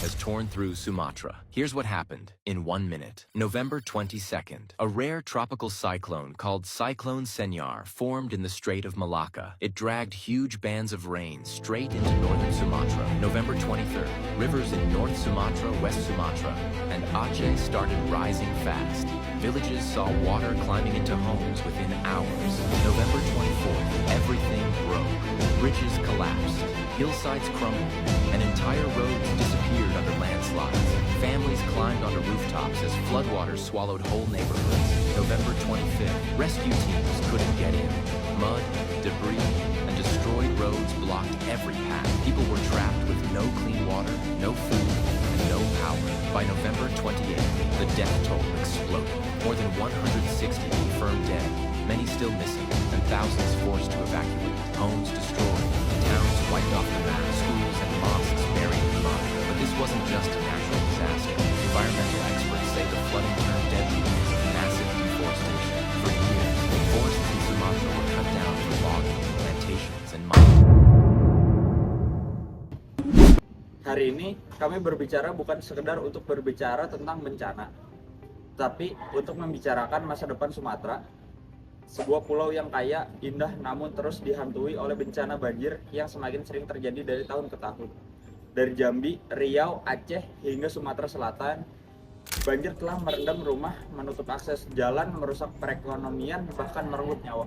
has torn through Sumatra. Here's what happened in 1 minute. November 22nd, a rare tropical cyclone called Cyclone Senyar formed in the Strait of Malacca. It dragged huge bands of rain straight into northern Sumatra. November 23rd, rivers in North Sumatra, West Sumatra, and Aceh started rising fast. Villages saw water climbing into homes within hours. November 24th, everything broke. Bridges collapsed, hillsides crumbled, and entire roads disappeared under landslides. Families climbed onto rooftops as floodwaters swallowed whole neighborhoods. November 25th, rescue teams couldn't get in. Mud, debris, and destroyed roads blocked every path. People were trapped with no clean water, no food, and no power. By November 28th, the death toll exploded. More than 160 confirmed dead, many still missing, and thousands forced to evacuate. Homes destroyed, towns wiped off the map, schools and mosques buried in mud. But this wasn't just a natural disaster. Environmental experts say the flooding turned deadly because of massive deforestation. For years, forests in Sumatra were cut down for logging, plantations, and mining. Hari ini kami berbicara bukan sekedar untuk berbicara tentang bencana, tapi untuk membicarakan masa depan Sumatera, sebuah pulau yang kaya, indah, namun terus dihantui oleh bencana banjir yang semakin sering terjadi dari tahun ke tahun. Dari Jambi, Riau, Aceh, hingga Sumatera Selatan, banjir telah merendam rumah, menutup akses jalan, merusak perekonomian, bahkan merenggut nyawa.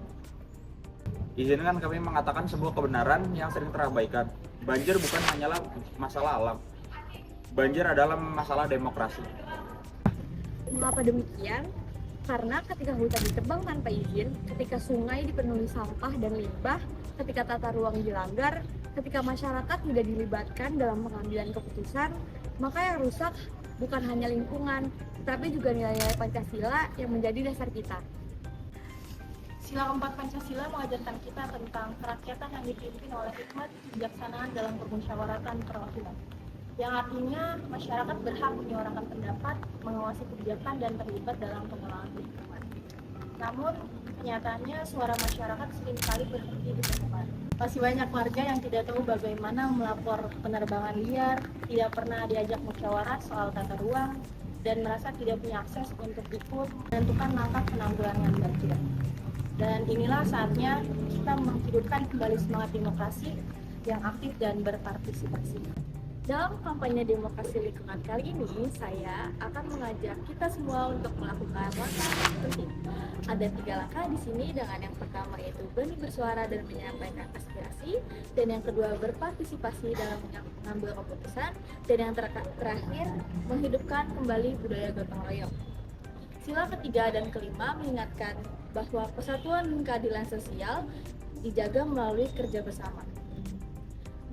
Izinkan kami mengatakan sebuah kebenaran yang sering terabaikan. Banjir bukan hanyalah masalah alam. Banjir adalah masalah demokrasi. Mengapa demikian? Karena ketika hutan ditebang tanpa izin, ketika sungai dipenuhi sampah dan limbah, ketika tata ruang dilanggar, ketika masyarakat tidak dilibatkan dalam pengambilan keputusan, maka yang rusak bukan hanya lingkungan, tetapi juga nilai-nilai Pancasila yang menjadi dasar kita. Sila keempat Pancasila mengajarkan kita tentang kerakyatan yang dipimpin oleh hikmat kebijaksanaan dalam permusyawaratan perwakilan, yang artinya masyarakat berhak menyuarakan pendapat, mengawasi kebijakan, dan terlibat dalam pengelolaan lingkungan. Namun, kenyataannya suara masyarakat seringkali berhenti di permukaan. Masih banyak warga yang tidak tahu bagaimana melapor penerbangan liar, tidak pernah diajak musyawarah soal tata ruang, dan merasa tidak punya akses untuk ikut menentukan langkah penanggulangan banjir. Dan inilah saatnya kita menghidupkan kembali semangat demokrasi yang aktif dan berpartisipasi. Dalam kampanye demokrasi lingkungan kali ini, saya akan mengajak kita semua untuk melakukan langkah penting. Ada 3 langkah di sini, dengan yang pertama yaitu berani bersuara dan menyampaikan aspirasi, dan yang kedua berpartisipasi dalam mengambil keputusan, dan yang terakhir menghidupkan kembali budaya gotong royong. Sila ketiga dan kelima mengingatkan bahwa persatuan dan keadilan sosial dijaga melalui kerja bersama.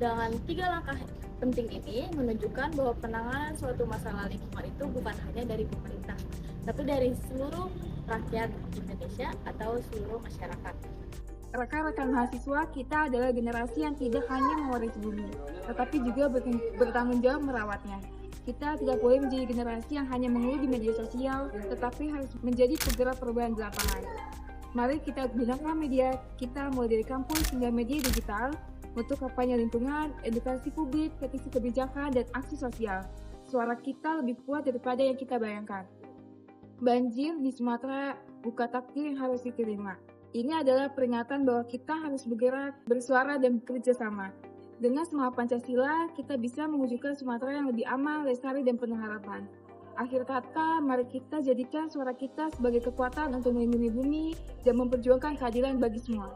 Dengan 3 langkah penting ini menunjukkan bahwa penanganan suatu masalah lingkungan itu bukan hanya dari pemerintah, tapi dari seluruh rakyat Indonesia atau seluruh masyarakat. Rekan-rekan mahasiswa, kita adalah generasi yang tidak hanya mewarisi bumi, tetapi juga bertanggung jawab merawatnya. Kita tidak boleh menjadi generasi yang hanya mengeluh di media sosial, tetapi harus menjadi penggerak perubahan di lapangan. Mari kita gunakan media kita mulai dari kampus hingga media digital untuk kampanye lingkungan, edukasi publik, petisi kebijakan, dan aksi sosial. Suara kita lebih kuat daripada yang kita bayangkan. Banjir di Sumatera bukan takdir yang harus diterima. Ini adalah peringatan bahwa kita harus bergerak, bersuara, dan bekerja sama. Dengan semangat Pancasila, kita bisa mewujudkan Sumatera yang lebih aman, lestari, dan penuh harapan. Akhir kata, mari kita jadikan suara kita sebagai kekuatan untuk melindungi bumi dan memperjuangkan keadilan bagi semua.